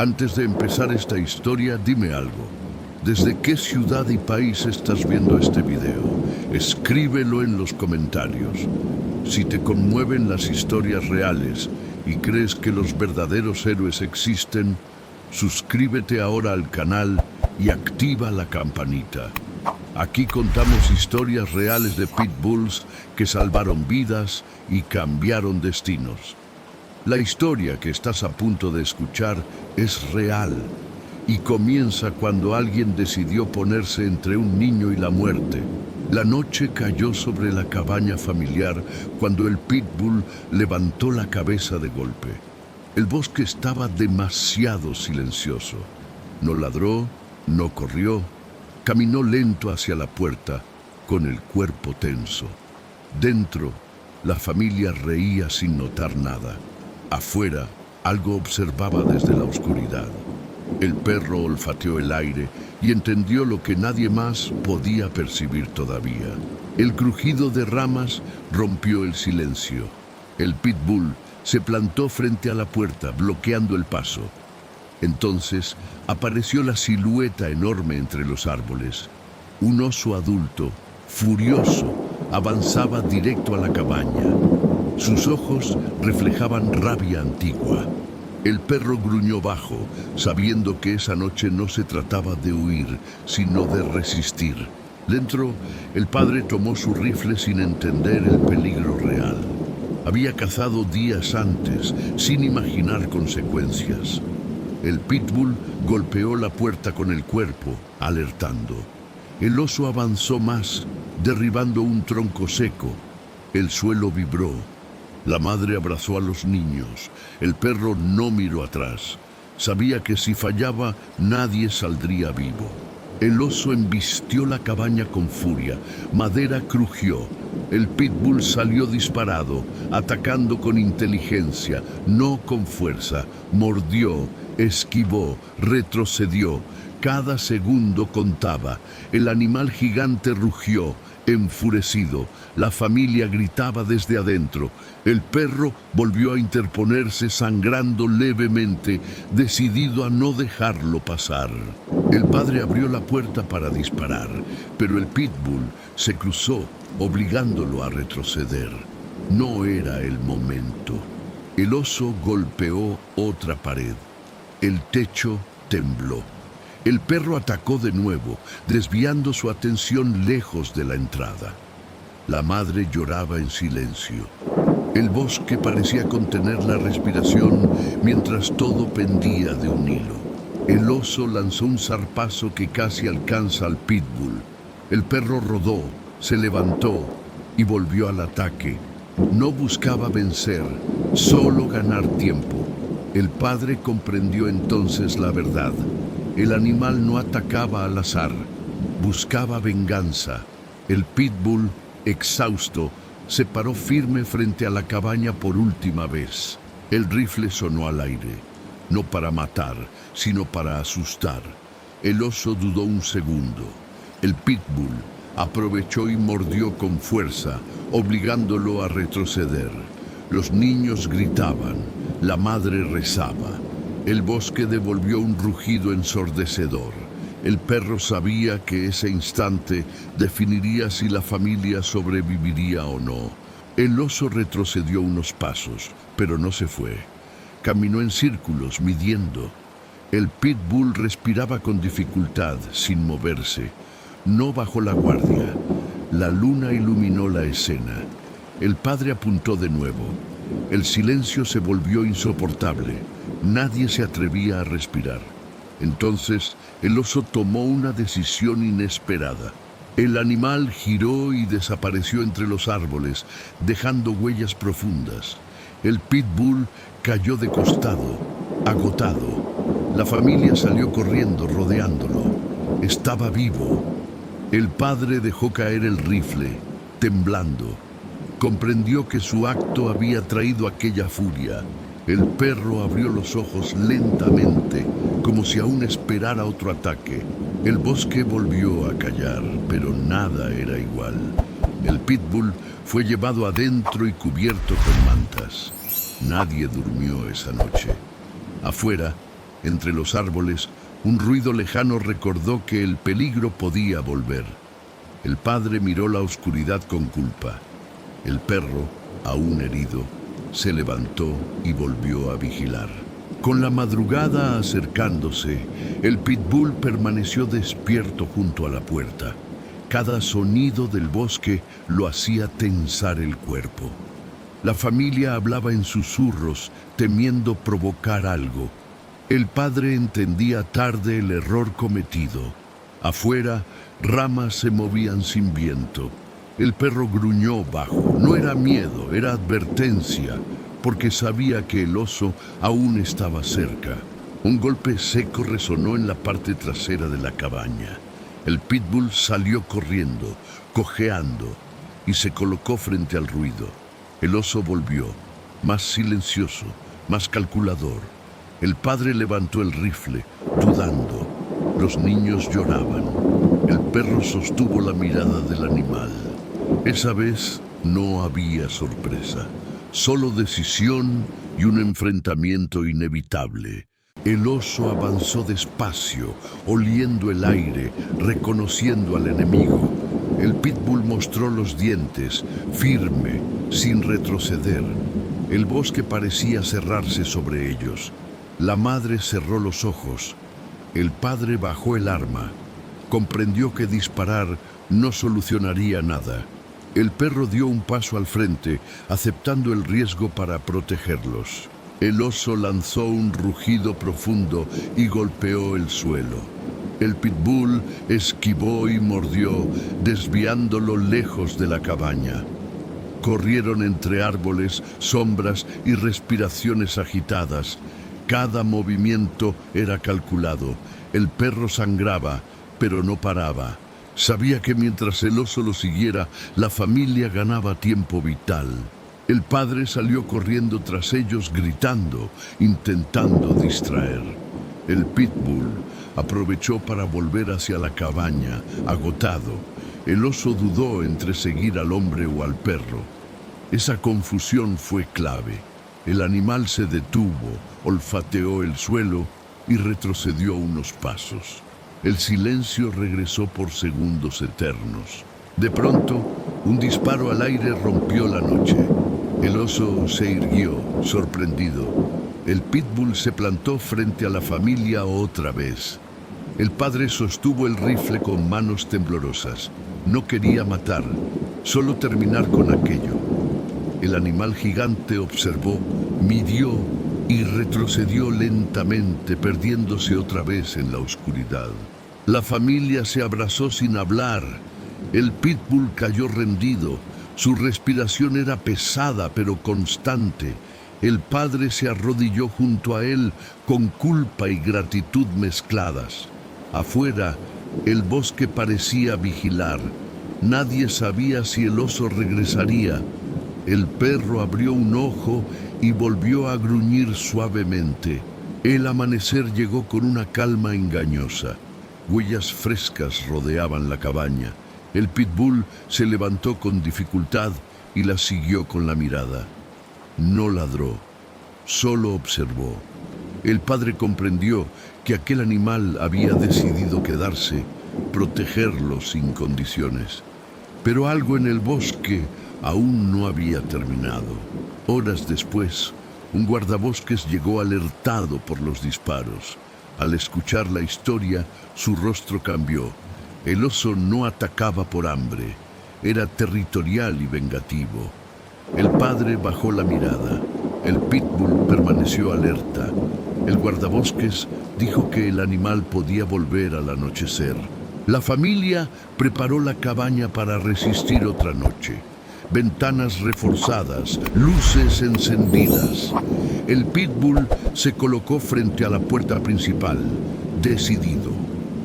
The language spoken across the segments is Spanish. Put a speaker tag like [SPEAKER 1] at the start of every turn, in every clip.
[SPEAKER 1] Antes de empezar esta historia, dime algo. ¿Desde qué ciudad y país estás viendo este video? Escríbelo en los comentarios. Si te conmueven las historias reales y crees que los verdaderos héroes existen, suscríbete ahora al canal y activa la campanita. Aquí contamos historias reales de pitbulls que salvaron vidas y cambiaron destinos. La historia que estás a punto de escuchar es real y comienza cuando alguien decidió ponerse entre un niño y la muerte. La noche cayó sobre la cabaña familiar cuando el pitbull levantó la cabeza de golpe. El bosque estaba demasiado silencioso. No ladró, no corrió, caminó lento hacia la puerta con el cuerpo tenso. Dentro, la familia reía sin notar nada. Afuera, algo observaba desde la oscuridad. El perro olfateó el aire y entendió lo que nadie más podía percibir todavía. El crujido de ramas rompió el silencio. El pitbull se plantó frente a la puerta, bloqueando el paso. Entonces apareció la silueta enorme entre los árboles. Un oso adulto, furioso, avanzaba directo a la cabaña. Sus ojos reflejaban rabia antigua. El perro gruñó bajo, sabiendo que esa noche no se trataba de huir, sino de resistir. Dentro, el padre tomó su rifle sin entender el peligro real. Había cazado días antes, sin imaginar consecuencias. El pitbull golpeó la puerta con el cuerpo, alertando. El oso avanzó más, derribando un tronco seco. El suelo vibró. La madre abrazó a los niños. El perro no miró atrás. Sabía que si fallaba, nadie saldría vivo. El oso embistió la cabaña con furia. Madera crujió. El pitbull salió disparado, atacando con inteligencia, no con fuerza. Mordió, esquivó, retrocedió. Cada segundo contaba. El animal gigante rugió, enfurecido. La familia gritaba desde adentro. El perro volvió a interponerse sangrando levemente, decidido a no dejarlo pasar. El padre abrió la puerta para disparar, pero el pitbull se cruzó, obligándolo a retroceder. No era el momento. El oso golpeó otra pared. El techo tembló. El perro atacó de nuevo, desviando su atención lejos de la entrada. La madre lloraba en silencio. El bosque parecía contener la respiración mientras todo pendía de un hilo. El oso lanzó un zarpazo que casi alcanza al pitbull. El perro rodó, se levantó y volvió al ataque. No buscaba vencer, solo ganar tiempo. El padre comprendió entonces la verdad. El animal no atacaba al azar, buscaba venganza. El pitbull, exhausto, se paró firme frente a la cabaña por última vez. El rifle sonó al aire, no para matar, sino para asustar. El oso dudó un segundo. El pitbull aprovechó y mordió con fuerza, obligándolo a retroceder. Los niños gritaban, la madre rezaba. El bosque devolvió un rugido ensordecedor. El perro sabía que ese instante definiría si la familia sobreviviría o no. El oso retrocedió unos pasos, pero no se fue. Caminó en círculos, midiendo. El pitbull respiraba con dificultad, sin moverse. No bajó la guardia. La luna iluminó la escena. El padre apuntó de nuevo. El silencio se volvió insoportable. Nadie se atrevía a respirar. Entonces, el oso tomó una decisión inesperada. El animal giró y desapareció entre los árboles, dejando huellas profundas. El pitbull cayó de costado, agotado. La familia salió corriendo, rodeándolo. Estaba vivo. El padre dejó caer el rifle, temblando. Comprendió que su acto había traído aquella furia. El perro abrió los ojos lentamente, como si aún esperara otro ataque. El bosque volvió a callar, pero nada era igual. El pitbull fue llevado adentro y cubierto con mantas. Nadie durmió esa noche. Afuera, Entre los árboles, un ruido lejano recordó que el peligro podía volver. El padre miró la oscuridad con culpa. El perro, aún herido, se levantó y volvió a vigilar. Con la madrugada acercándose, el pitbull permaneció despierto junto a la puerta. Cada sonido del bosque lo hacía tensar el cuerpo. La familia hablaba en susurros, temiendo provocar algo. El padre entendía tarde el error cometido. Afuera, ramas se movían sin viento. El perro gruñó bajo. No era miedo, era advertencia, porque sabía que el oso aún estaba cerca. Un golpe seco resonó en la parte trasera de la cabaña. El pitbull salió corriendo, cojeando, y se colocó frente al ruido. El oso volvió, más silencioso, más calculador. El padre levantó el rifle, dudando. Los niños lloraban. El perro sostuvo la mirada del animal. Esa vez no había sorpresa, solo decisión y un enfrentamiento inevitable. El oso avanzó despacio, oliendo el aire, reconociendo al enemigo. El pitbull mostró los dientes, firme, sin retroceder. El bosque parecía cerrarse sobre ellos. La madre cerró los ojos. El padre bajó el arma. Comprendió que disparar no solucionaría nada. El perro dio un paso al frente, aceptando el riesgo para protegerlos. El oso lanzó un rugido profundo y golpeó el suelo. El pitbull esquivó y mordió, desviándolo lejos de la cabaña. Corrieron entre árboles, sombras y respiraciones agitadas. Cada movimiento era calculado. El perro sangraba, pero no paraba. Sabía que mientras el oso lo siguiera, la familia ganaba tiempo vital. El padre salió corriendo tras ellos, gritando, intentando distraer. El pitbull aprovechó para volver hacia la cabaña, agotado. El oso dudó entre seguir al hombre o al perro. Esa confusión fue clave. El animal se detuvo, olfateó el suelo y retrocedió unos pasos. El silencio regresó por segundos eternos. De pronto, un disparo al aire rompió la noche. El oso se irguió, sorprendido. El pitbull se plantó frente a la familia otra vez. El padre sostuvo el rifle con manos temblorosas. No quería matar, solo terminar con aquello. El animal gigante observó, midió y retrocedió lentamente, perdiéndose otra vez en la oscuridad. La familia se abrazó sin hablar. El pitbull cayó rendido. Su respiración era pesada pero constante. El padre se arrodilló junto a él con culpa y gratitud mezcladas. Afuera, el bosque parecía vigilar. Nadie sabía si el oso regresaría. El perro abrió un ojo y volvió a gruñir suavemente. El amanecer llegó con una calma engañosa. Huellas frescas rodeaban la cabaña. El pitbull se levantó con dificultad y la siguió con la mirada. No ladró, solo observó. El padre comprendió que aquel animal había decidido quedarse, protegerlo sin condiciones. Pero algo en el bosque aún no había terminado. Horas después, un guardabosques llegó alertado por los disparos. Al escuchar la historia, su rostro cambió. El oso no atacaba por hambre, era territorial y vengativo. El padre bajó la mirada. El pitbull permaneció alerta. El guardabosques dijo que el animal podía volver al anochecer. La familia preparó la cabaña para resistir otra noche. Ventanas reforzadas, luces encendidas. El pitbull se colocó frente a la puerta principal, decidido.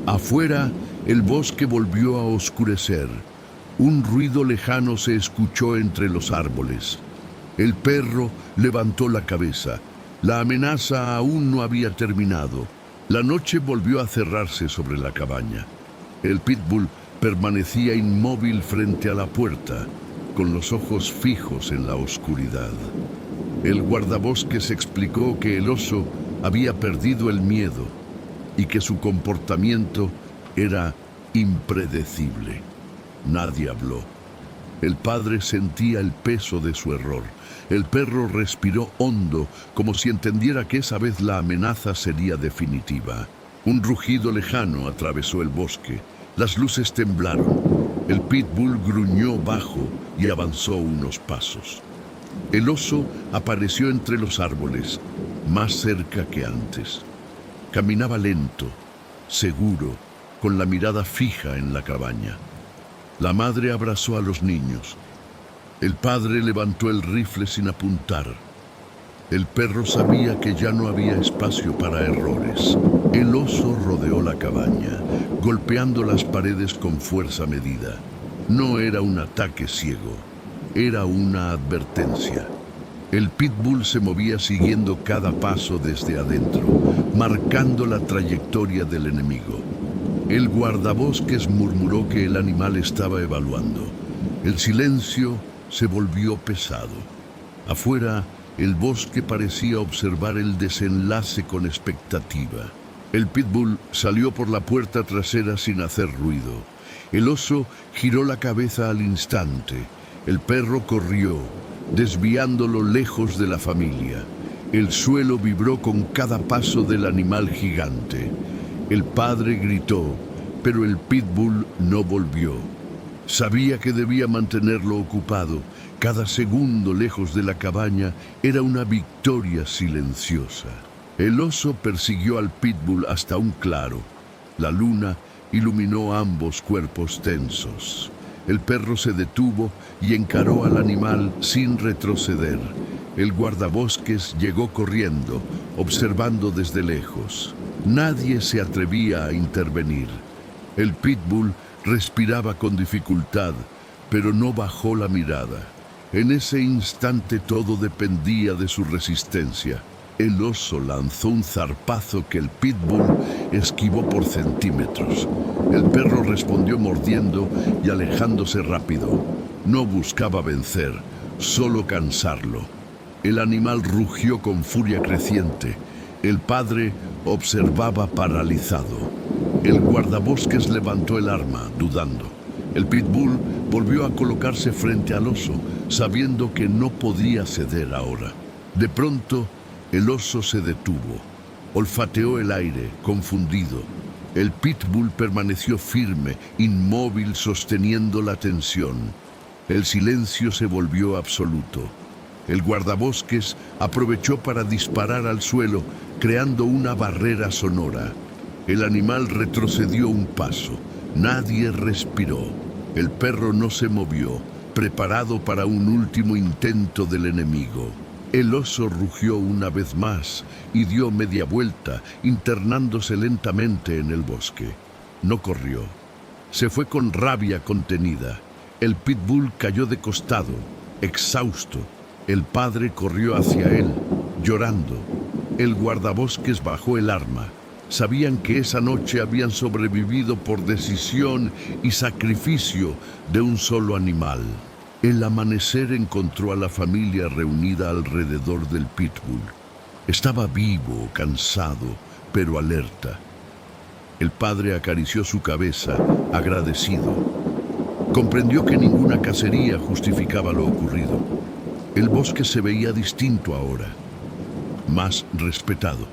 [SPEAKER 1] Afuera, el bosque volvió a oscurecer. Un ruido lejano se escuchó entre los árboles. El perro levantó la cabeza. La amenaza aún no había terminado. La noche volvió a cerrarse sobre la cabaña. El pitbull permanecía inmóvil frente a la puerta, con los ojos fijos en la oscuridad. El guardabosques explicó que el oso había perdido el miedo y que su comportamiento era impredecible. Nadie habló. El padre sentía el peso de su error. El perro respiró hondo, como si entendiera que esa vez la amenaza sería definitiva. Un rugido lejano atravesó el bosque. Las luces temblaron. El pitbull gruñó bajo y avanzó unos pasos. El oso apareció entre los árboles, más cerca que antes. Caminaba lento, seguro, con la mirada fija en la cabaña. La madre abrazó a los niños. El padre levantó el rifle sin apuntar. El perro sabía que ya no había espacio para errores. El oso rodeó la cabaña, golpeando las paredes con fuerza medida. No era un ataque ciego, era una advertencia. El pitbull se movía siguiendo cada paso desde adentro, marcando la trayectoria del enemigo. El guardabosques murmuró que el animal estaba evaluando. El silencio se volvió pesado. Afuera, el bosque parecía observar el desenlace con expectativa. El pitbull salió por la puerta trasera sin hacer ruido. El oso giró la cabeza al instante. El perro corrió, desviándolo lejos de la familia. El suelo vibró con cada paso del animal gigante. El padre gritó, pero el pitbull no volvió. Sabía que debía mantenerlo ocupado. Cada segundo lejos de la cabaña era una victoria silenciosa. El oso persiguió al pitbull hasta un claro. La luna iluminó ambos cuerpos tensos. El perro se detuvo y encaró al animal sin retroceder. El guardabosques llegó corriendo, observando desde lejos. Nadie se atrevía a intervenir. El pitbull respiraba con dificultad, pero no bajó la mirada. En ese instante todo dependía de su resistencia. El oso lanzó un zarpazo que el pitbull esquivó por centímetros. El perro respondió mordiendo y alejándose rápido. No buscaba vencer, solo cansarlo. El animal rugió con furia creciente. El padre observaba paralizado. El guardabosques levantó el arma, dudando. El pitbull volvió a colocarse frente al oso, sabiendo que no podía ceder ahora. De pronto, el oso se detuvo. Olfateó el aire, confundido. El pitbull permaneció firme, inmóvil, sosteniendo la tensión. El silencio se volvió absoluto. El guardabosques aprovechó para disparar al suelo, creando una barrera sonora. El animal retrocedió un paso. Nadie respiró. El perro no se movió, preparado para un último intento del enemigo. El oso rugió una vez más y dio media vuelta, internándose lentamente en el bosque. No corrió. Se fue con rabia contenida. El pitbull cayó de costado, exhausto. El padre corrió hacia él, llorando. El guardabosques bajó el arma. Sabían que esa noche habían sobrevivido por decisión y sacrificio de un solo animal. El amanecer encontró a la familia reunida alrededor del pitbull. Estaba vivo, cansado, pero alerta. El padre acarició su cabeza, agradecido. Comprendió que ninguna cacería justificaba lo ocurrido. El bosque se veía distinto ahora, más respetado.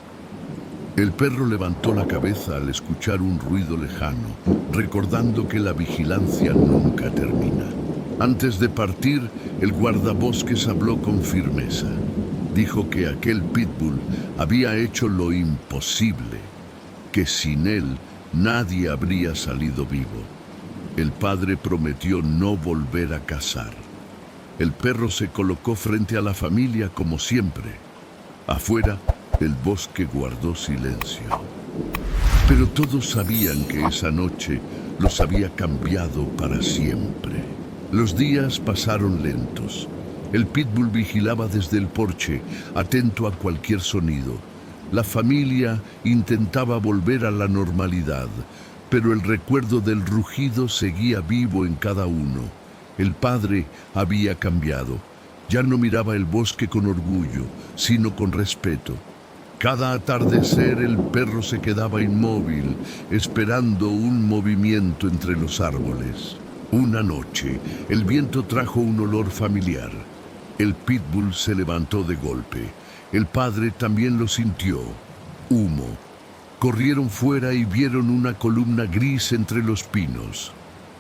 [SPEAKER 1] El perro levantó la cabeza al escuchar un ruido lejano, recordando que la vigilancia nunca termina. Antes de partir, el guardabosques habló con firmeza. Dijo que aquel pitbull había hecho lo imposible, que sin él nadie habría salido vivo. El padre prometió no volver a cazar. El perro se colocó frente a la familia como siempre. Afuera, el bosque guardó silencio. Pero todos sabían que esa noche los había cambiado para siempre. Los días pasaron lentos. El pitbull vigilaba desde el porche, atento a cualquier sonido. La familia intentaba volver a la normalidad, pero el recuerdo del rugido seguía vivo en cada uno. El padre había cambiado. Ya no miraba el bosque con orgullo, sino con respeto. Cada atardecer el perro se quedaba inmóvil, esperando un movimiento entre los árboles. Una noche, el viento trajo un olor familiar. El pitbull se levantó de golpe. El padre también lo sintió. Humo. Corrieron fuera y vieron una columna gris entre los pinos.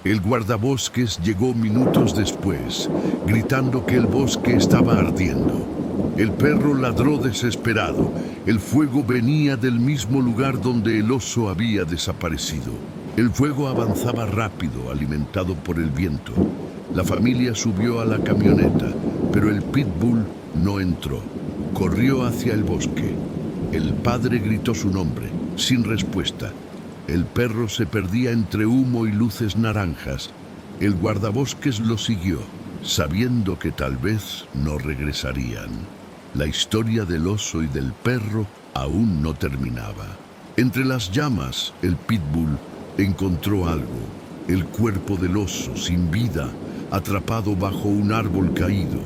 [SPEAKER 1] El guardabosques llegó minutos después, gritando que el bosque estaba ardiendo. El perro ladró desesperado. El fuego venía del mismo lugar donde el oso había desaparecido. El fuego avanzaba rápido, alimentado por el viento. La familia subió a la camioneta, pero el pitbull no entró. Corrió hacia el bosque. El padre gritó su nombre, sin respuesta. El perro se perdía entre humo y luces naranjas. El guardabosques lo siguió, sabiendo que tal vez no regresarían. La historia del oso y del perro aún no terminaba. Entre las llamas, el pitbull encontró algo. El cuerpo del oso, sin vida, atrapado bajo un árbol caído.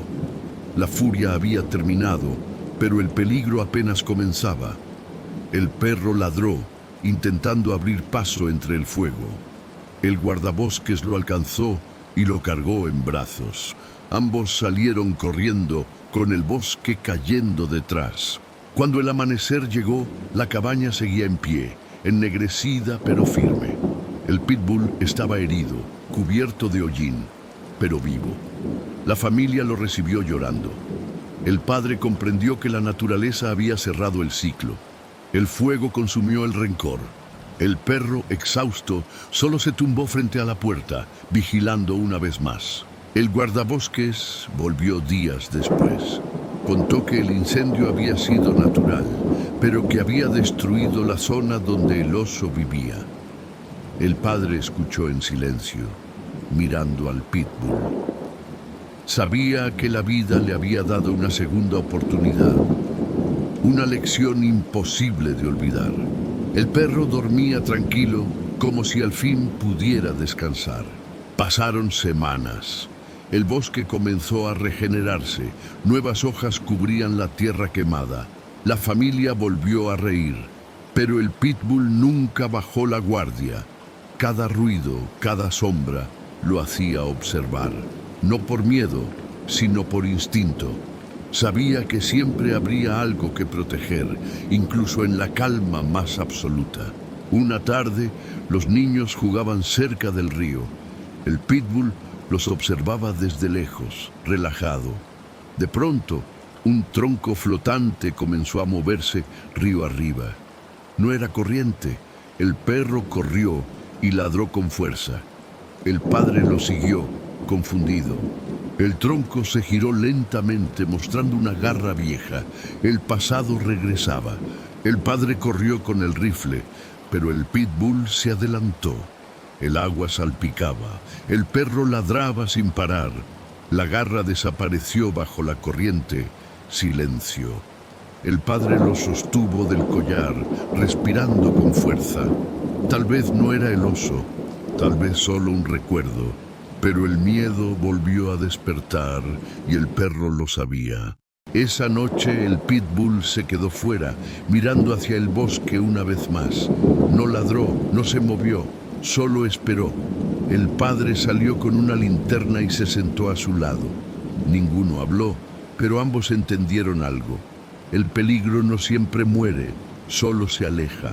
[SPEAKER 1] La furia había terminado, pero el peligro apenas comenzaba. El perro ladró, intentando abrir paso entre el fuego. El guardabosques lo alcanzó y lo cargó en brazos. Ambos salieron corriendo, con el bosque cayendo detrás. Cuando el amanecer llegó, la cabaña seguía en pie, ennegrecida pero firme. El pitbull estaba herido, cubierto de hollín, pero vivo. La familia lo recibió llorando. El padre comprendió que la naturaleza había cerrado el ciclo. El fuego consumió el rencor. El perro, exhausto, solo se tumbó frente a la puerta, vigilando una vez más. El guardabosques volvió días después. Contó que el incendio había sido natural, pero que había destruido la zona donde el oso vivía. El padre escuchó en silencio, mirando al pitbull. Sabía que la vida le había dado una segunda oportunidad, una lección imposible de olvidar. El perro dormía tranquilo, como si al fin pudiera descansar. Pasaron semanas. El bosque comenzó a regenerarse. Nuevas hojas cubrían la tierra quemada. La familia volvió a reír, pero el pitbull nunca bajó la guardia. Cada ruido, cada sombra, lo hacía observar. No por miedo, sino por instinto. Sabía que siempre habría algo que proteger, incluso en la calma más absoluta. Una tarde, los niños jugaban cerca del río. El pitbull los observaba desde lejos, relajado. De pronto, un tronco flotante comenzó a moverse río arriba. No era corriente. El perro corrió y ladró con fuerza. El padre lo siguió, confundido. El tronco se giró lentamente, mostrando una garra vieja. El pasado regresaba. El padre corrió con el rifle, pero el pitbull se adelantó. El agua salpicaba. El perro ladraba sin parar. La garra desapareció bajo la corriente. Silencio. El padre lo sostuvo del collar, respirando con fuerza. Tal vez no era el oso, tal vez solo un recuerdo, pero el miedo volvió a despertar y el perro lo sabía. Esa noche el pitbull se quedó fuera, mirando hacia el bosque una vez más. No ladró, no se movió, solo esperó. El padre salió con una linterna y se sentó a su lado. Ninguno habló, pero ambos entendieron algo. El peligro no siempre muere, solo se aleja.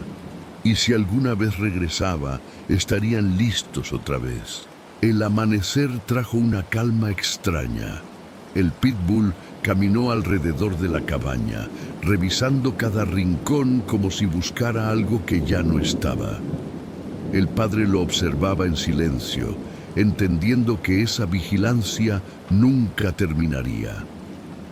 [SPEAKER 1] Y si alguna vez regresaba, estarían listos otra vez. El amanecer trajo una calma extraña. El pitbull caminó alrededor de la cabaña, revisando cada rincón como si buscara algo que ya no estaba. El padre lo observaba en silencio, entendiendo que esa vigilancia nunca terminaría.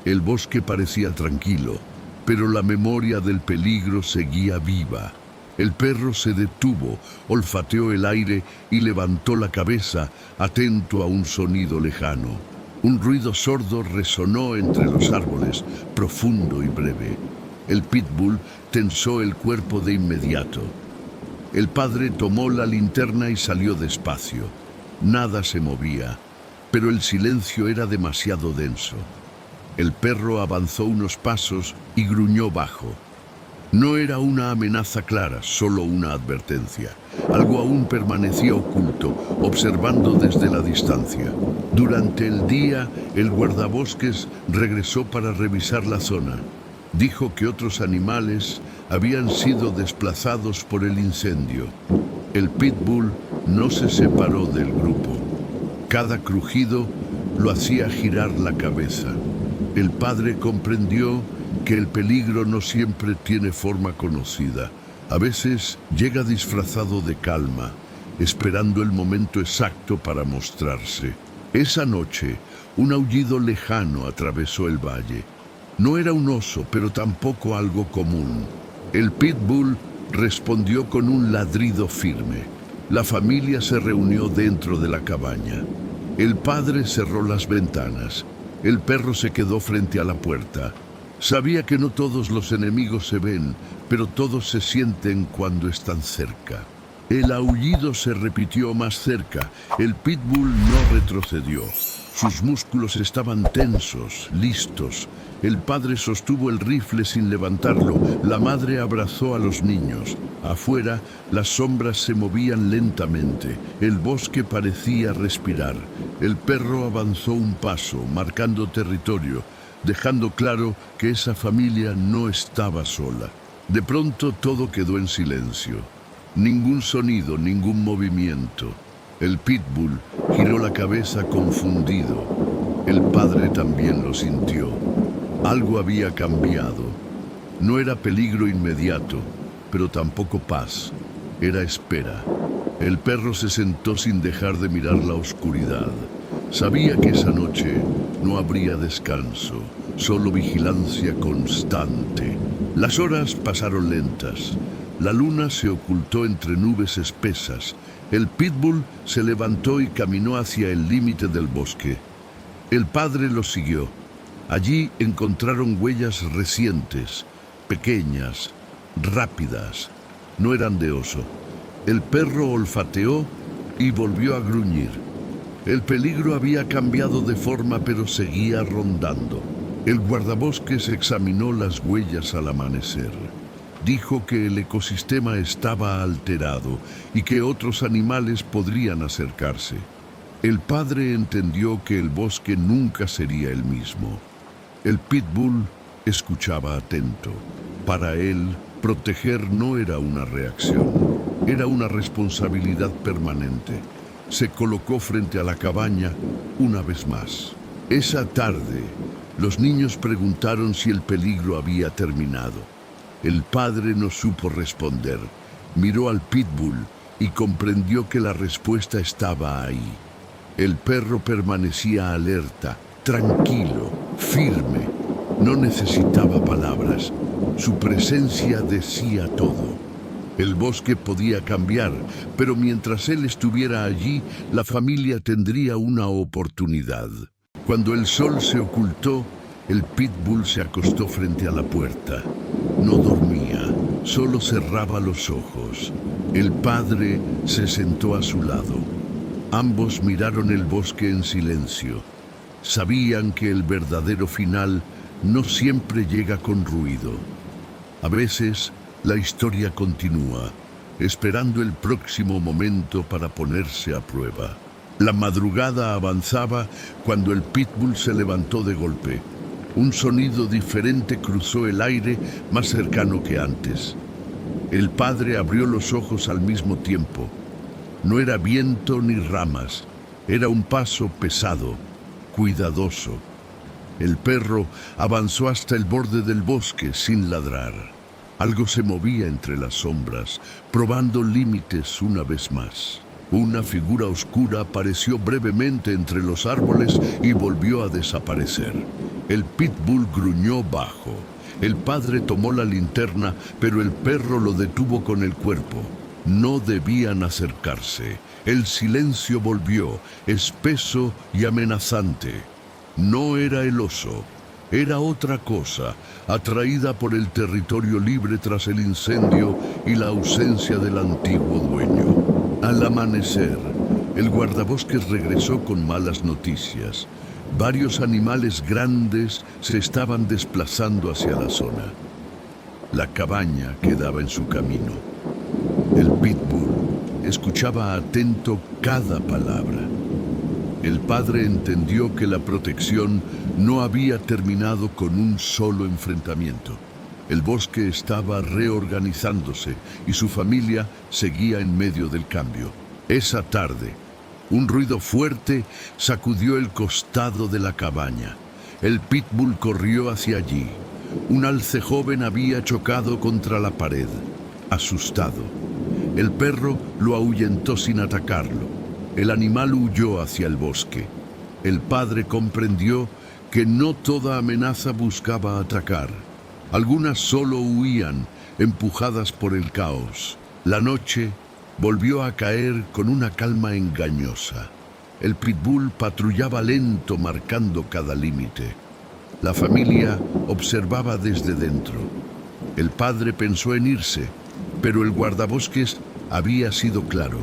[SPEAKER 1] El bosque parecía tranquilo, pero la memoria del peligro seguía viva. El perro se detuvo, olfateó el aire y levantó la cabeza, atento a un sonido lejano. Un ruido sordo resonó entre los árboles, profundo y breve. El pitbull tensó el cuerpo de inmediato. El padre tomó la linterna y salió despacio. Nada se movía, pero el silencio era demasiado denso. El perro avanzó unos pasos y gruñó bajo. No era una amenaza clara, solo una advertencia. Algo aún permanecía oculto, observando desde la distancia. Durante el día, el guardabosques regresó para revisar la zona. Dijo que otros animales habían sido desplazados por el incendio. El pitbull no se separó del grupo. Cada crujido lo hacía girar la cabeza. El padre comprendió que el peligro no siempre tiene forma conocida. A veces llega disfrazado de calma, esperando el momento exacto para mostrarse. Esa noche, un aullido lejano atravesó el valle. No era un oso, pero tampoco algo común. El pitbull respondió con un ladrido firme. La familia se reunió dentro de la cabaña. El padre cerró las ventanas. El perro se quedó frente a la puerta. Sabía que no todos los enemigos se ven, pero todos se sienten cuando están cerca. El aullido se repitió más cerca. El pitbull no retrocedió. Sus músculos estaban tensos, listos. El padre sostuvo el rifle sin levantarlo. La madre abrazó a los niños. Afuera, las sombras se movían lentamente. El bosque parecía respirar. El perro avanzó un paso, marcando territorio, dejando claro que esa familia no estaba sola. De pronto todo quedó en silencio. Ningún sonido, ningún movimiento. El pitbull giró la cabeza confundido. El padre también lo sintió. Algo había cambiado. No era peligro inmediato, pero tampoco paz. Era espera. El perro se sentó sin dejar de mirar la oscuridad. Sabía que esa noche no habría descanso, solo vigilancia constante. Las horas pasaron lentas. La luna se ocultó entre nubes espesas. El pitbull se levantó y caminó hacia el límite del bosque. El padre lo siguió. Allí encontraron huellas recientes, pequeñas, rápidas. No eran de oso. El perro olfateó y volvió a gruñir. El peligro había cambiado de forma, pero seguía rondando. El guardabosques examinó las huellas al amanecer. Dijo que el ecosistema estaba alterado y que otros animales podrían acercarse. El padre entendió que el bosque nunca sería el mismo. El pitbull escuchaba atento. Para él, proteger no era una reacción, era una responsabilidad permanente. Se colocó frente a la cabaña una vez más. Esa tarde, los niños preguntaron si el peligro había terminado. El padre no supo responder. Miró al pitbull y comprendió que la respuesta estaba ahí. El perro permanecía alerta, tranquilo, firme. No necesitaba palabras. Su presencia decía todo. El bosque podía cambiar, pero mientras él estuviera allí, la familia tendría una oportunidad. Cuando el sol se ocultó, el pitbull se acostó frente a la puerta. No dormía, solo cerraba los ojos. El padre se sentó a su lado. Ambos miraron el bosque en silencio. Sabían que el verdadero final no siempre llega con ruido. A veces, la historia continúa, esperando el próximo momento para ponerse a prueba. La madrugada avanzaba cuando el pitbull se levantó de golpe. Un sonido diferente cruzó el aire, más cercano que antes. El padre abrió los ojos al mismo tiempo. No era viento ni ramas, era un paso pesado, cuidadoso. El perro avanzó hasta el borde del bosque sin ladrar. Algo se movía entre las sombras, probando límites una vez más. Una figura oscura apareció brevemente entre los árboles y volvió a desaparecer. El pitbull gruñó bajo. El padre tomó la linterna, pero el perro lo detuvo con el cuerpo. No debían acercarse. El silencio volvió, espeso y amenazante. No era el oso. Era otra cosa, atraída por el territorio libre tras el incendio y la ausencia del antiguo dueño. Al amanecer, el guardabosques regresó con malas noticias. Varios animales grandes se estaban desplazando hacia la zona. La cabaña quedaba en su camino. El pitbull escuchaba atento cada palabra. El padre entendió que la protección no había terminado con un solo enfrentamiento. El bosque estaba reorganizándose y su familia seguía en medio del cambio. Esa tarde, un ruido fuerte sacudió el costado de la cabaña. El pitbull corrió hacia allí. Un alce joven había chocado contra la pared. Asustado, el perro lo ahuyentó sin atacarlo. El animal huyó hacia el bosque. El padre comprendió que no toda amenaza buscaba atacar. Algunas solo huían, empujadas por el caos. La noche volvió a caer con una calma engañosa. El pitbull patrullaba lento, marcando cada límite. La familia observaba desde dentro. El padre pensó en irse, pero el guardabosques había sido claro.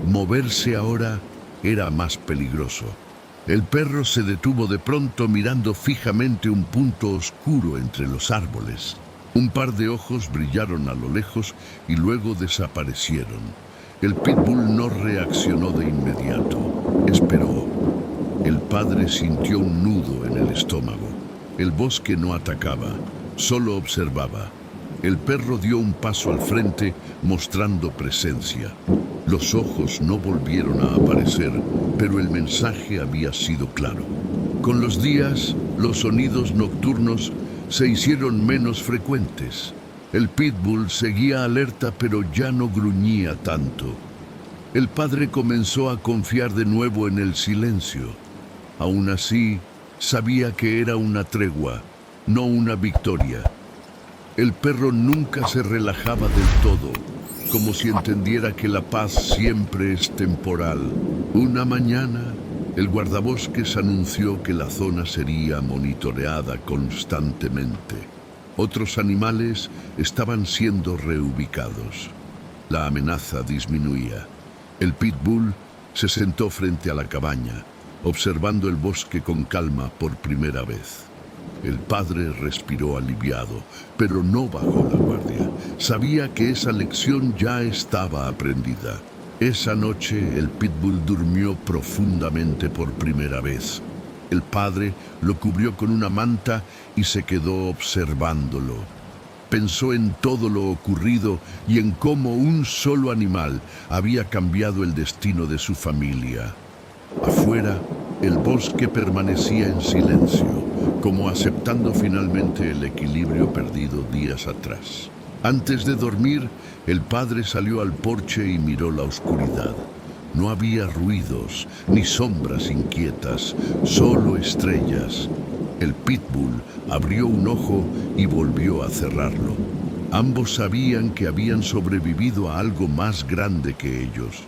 [SPEAKER 1] Moverse ahora era más peligroso. El perro se detuvo de pronto mirando fijamente un punto oscuro entre los árboles. Un par de ojos brillaron a lo lejos y luego desaparecieron. El pitbull no reaccionó de inmediato. Esperó. El padre sintió un nudo en el estómago. El bosque no atacaba, solo observaba. El perro dio un paso al frente, mostrando presencia. Los ojos no volvieron a aparecer, pero el mensaje había sido claro. Con los días, los sonidos nocturnos se hicieron menos frecuentes. El pitbull seguía alerta, pero ya no gruñía tanto. El padre comenzó a confiar de nuevo en el silencio. Aún así, sabía que era una tregua, no una victoria. El perro nunca se relajaba del todo, como si entendiera que la paz siempre es temporal. Una mañana, el guardabosques anunció que la zona sería monitoreada constantemente. Otros animales estaban siendo reubicados. La amenaza disminuía. El pitbull se sentó frente a la cabaña, observando el bosque con calma por primera vez. El padre respiró aliviado, pero no bajó la guardia. Sabía que esa lección ya estaba aprendida. Esa noche el pitbull durmió profundamente por primera vez. El padre lo cubrió con una manta y se quedó observándolo. Pensó en todo lo ocurrido y en cómo un solo animal había cambiado el destino de su familia. Afuera, el bosque permanecía en silencio, como aceptando finalmente el equilibrio perdido días atrás. Antes de dormir, el padre salió al porche y miró la oscuridad. No había ruidos, ni sombras inquietas, solo estrellas. El pitbull abrió un ojo y volvió a cerrarlo. Ambos sabían que habían sobrevivido a algo más grande que ellos.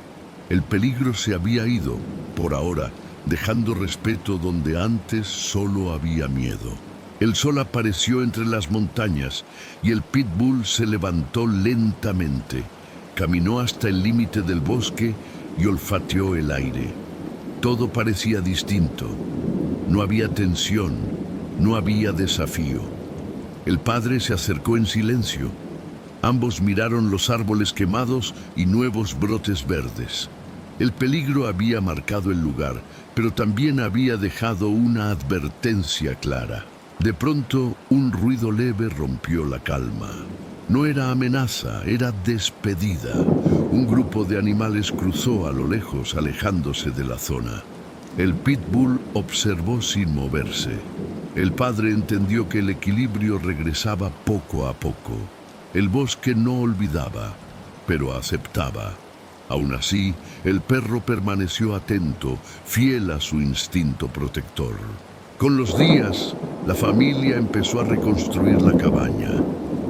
[SPEAKER 1] El peligro se había ido, por ahora, dejando respeto donde antes solo había miedo. El sol apareció entre las montañas y el pitbull se levantó lentamente. Caminó hasta el límite del bosque y olfateó el aire. Todo parecía distinto. No había tensión, no había desafío. El padre se acercó en silencio. Ambos miraron los árboles quemados y nuevos brotes verdes. El peligro había marcado el lugar, pero también había dejado una advertencia clara. De pronto, un ruido leve rompió la calma. No era amenaza, era despedida. Un grupo de animales cruzó a lo lejos, alejándose de la zona. El pitbull observó sin moverse. El padre entendió que el equilibrio regresaba poco a poco. El bosque no olvidaba, pero aceptaba. Aún así, el perro permaneció atento, fiel a su instinto protector. Con los días, la familia empezó a reconstruir la cabaña.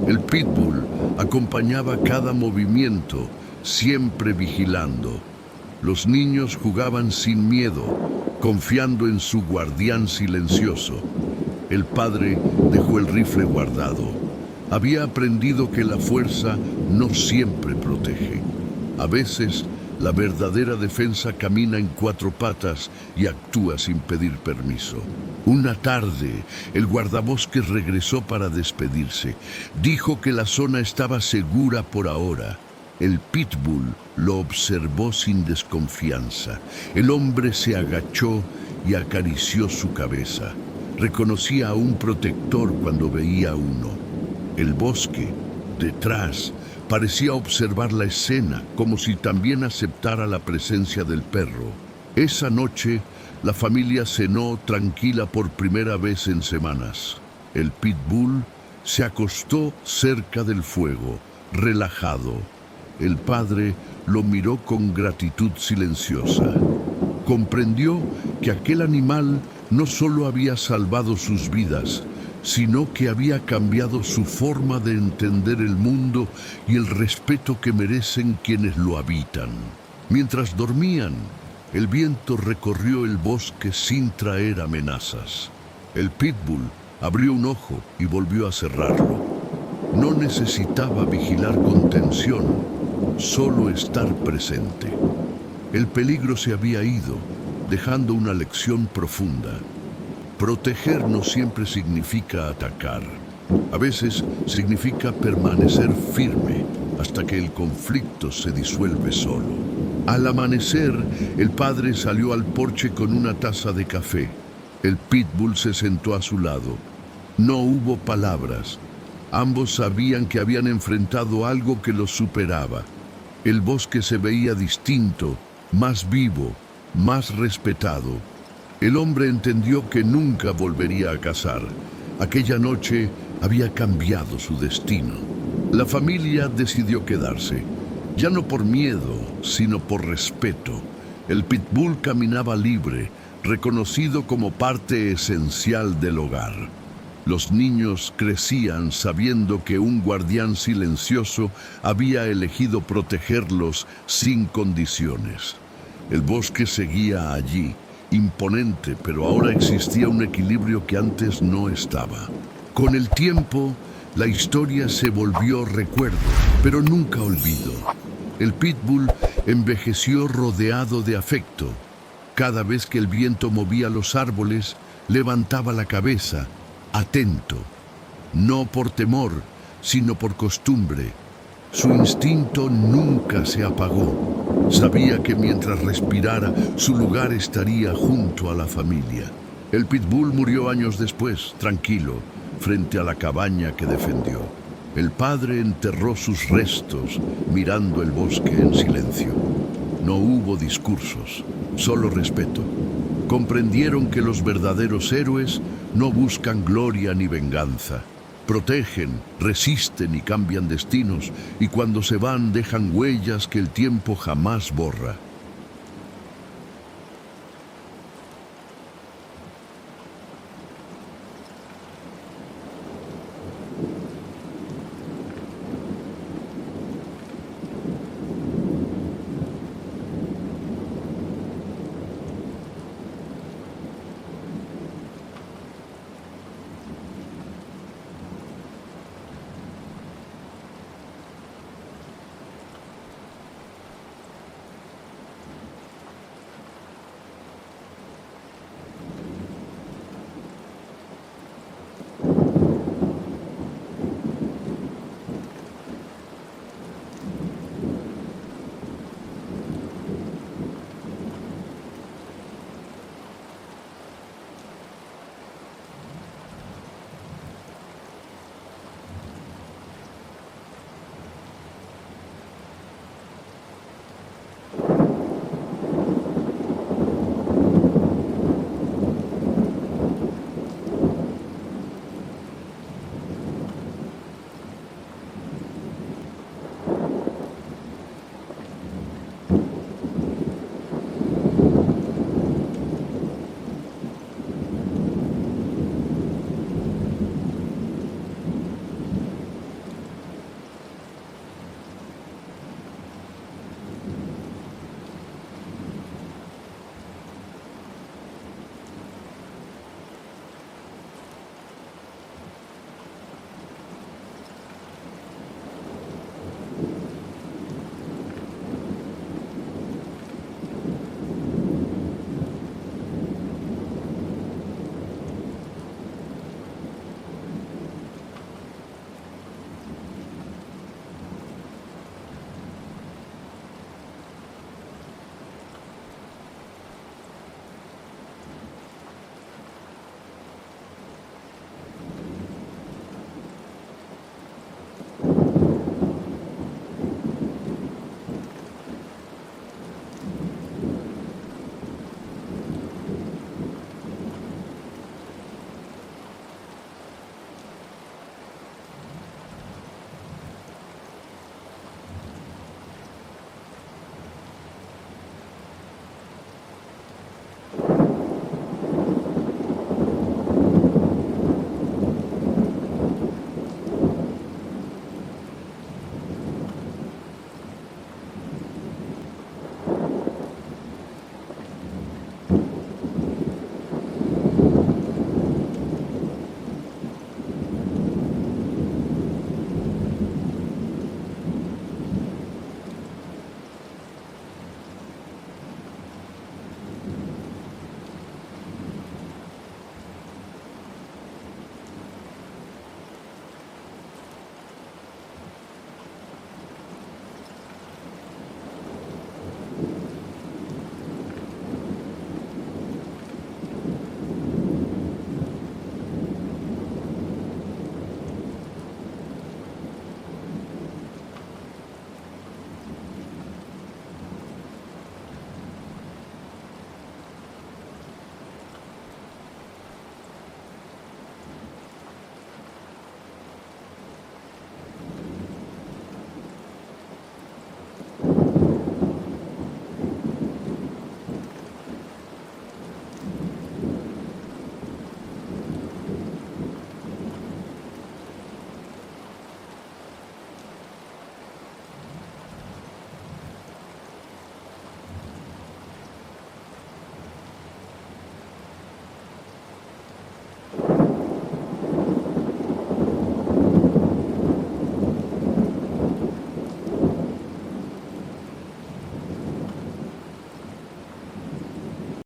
[SPEAKER 1] El pitbull acompañaba cada movimiento, siempre vigilando. Los niños jugaban sin miedo, confiando en su guardián silencioso. El padre dejó el rifle guardado. Había aprendido que la fuerza no siempre protege. A veces, La verdadera defensa camina en cuatro patas y actúa sin pedir permiso. Una tarde, el guardabosques regresó para despedirse. Dijo que la zona estaba segura por ahora. El pitbull lo observó sin desconfianza. El hombre se agachó y acarició su cabeza. Reconocía a un protector cuando veía a uno. El bosque, detrás, parecía observar la escena como si también aceptara la presencia del perro. Esa noche, la familia cenó tranquila por primera vez en semanas. El pitbull se acostó cerca del fuego, relajado. El padre lo miró con gratitud silenciosa. Comprendió que aquel animal no solo había salvado sus vidas, sino que había cambiado su forma de entender el mundo y el respeto que merecen quienes lo habitan. Mientras dormían, el viento recorrió el bosque sin traer amenazas. El pitbull abrió un ojo y volvió a cerrarlo. No necesitaba vigilar con tensión, solo estar presente. El peligro se había ido, dejando una lección profunda. Proteger no siempre significa atacar. A veces significa permanecer firme hasta que el conflicto se disuelve solo. Al amanecer, el padre salió al porche con una taza de café. El pitbull se sentó a su lado. No hubo palabras. Ambos sabían que habían enfrentado algo que los superaba. El bosque se veía distinto, más vivo, más respetado. El hombre entendió que nunca volvería a cazar. Aquella noche había cambiado su destino. La familia decidió quedarse, ya no por miedo, sino por respeto. El pitbull caminaba libre, reconocido como parte esencial del hogar. Los niños crecían sabiendo que un guardián silencioso había elegido protegerlos sin condiciones. El bosque seguía allí, imponente, pero ahora existía un equilibrio que antes no estaba. Con el tiempo, la historia se volvió recuerdo, pero nunca olvido. El pitbull envejeció rodeado de afecto. Cada vez que el viento movía los árboles, levantaba la cabeza, atento, no por temor, sino por costumbre. Su instinto nunca se apagó. Sabía que mientras respirara, su lugar estaría junto a la familia. El pitbull murió años después, tranquilo, frente a la cabaña que defendió. El padre enterró sus restos, mirando el bosque en silencio. No hubo discursos, solo respeto. Comprendieron que los verdaderos héroes no buscan gloria ni venganza. Protegen, resisten y cambian destinos, y cuando se van dejan huellas que el tiempo jamás borra.